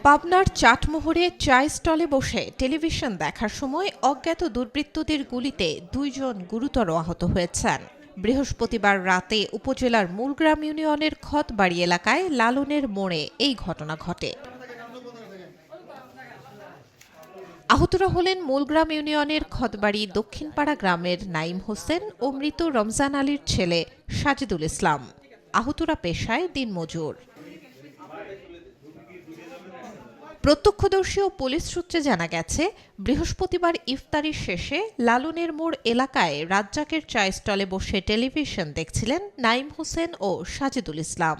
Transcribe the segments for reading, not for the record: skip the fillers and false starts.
পাবনার চাটমোহরে চায় স্টলে বসে টেলিভিশন দেখার সময় অজ্ঞাত দুর্বৃত্তদের গুলিতে ২ জন গুরুতর আহত হয়েছেন। বৃহস্পতিবার রাতে উপজেলার মূলগ্রাম ইউনিয়নের খতবাড়ি এলাকায় লালনের মোড়ে এই ঘটনা ঘটে। আহতরা হলেন মূলগ্রাম ইউনিয়নের খতবাড়ি দক্ষিণপাড়া গ্রামের নাইম হোসেন ও মৃত রমজান আলীর ছেলে সাজিদুল ইসলাম। আহতরা পেশায় দিনমজুর। প্রত্যক্ষদর্শী ও পুলিশ সূত্রে জানা গেছে, বৃহস্পতিবার ইফতারির শেষে লালনের মোড় এলাকায় রাজ্জাকের চায় স্টলে বসে টেলিভিশন দেখছিলেন নাইম হোসেন ও সাজিদুল ইসলাম।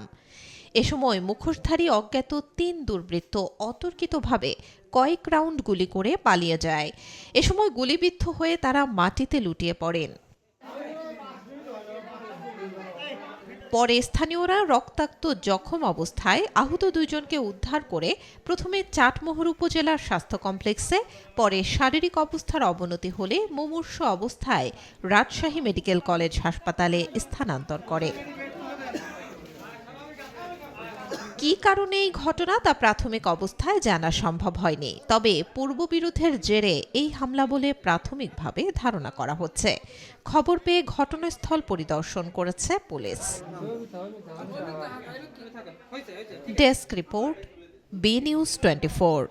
এ সময় মুখোশধারী অজ্ঞাত ৩ দুর্বৃত্ত অতর্কিতভাবে কয়েক রাউন্ড গুলি করে পালিয়ে যায়। এ সময় গুলিবিদ্ধ হয়ে তারা মাটিতে লুটিয়ে পড়েন। পরে স্থানীয়রা রক্তাক্ত জখম অবস্থায় আহত ২ জনকে উদ্ধার করে প্রথমে চাটমোহর উপজেলার স্বাস্থ্য কমপ্লেক্সে, পরে শারীরিক অবস্থার অবনতি হলে মুমূর্ষু অবস্থায় রাজশাহী মেডিকেল কলেজ হাসপাতালে স্থানান্তর করে। কী কারণে এই ঘটনা তা প্রাথমিক অবস্থায় জানা সম্ভব হয়নি, তবে পূর্ববিরোধের জেরে এই হামলা বলে প্রাথমিকভাবে ধারণা করা হচ্ছে। খবর পেয়ে ঘটনাস্থল পরিদর্শন করেছে পুলিশ। Desk report, B news 24।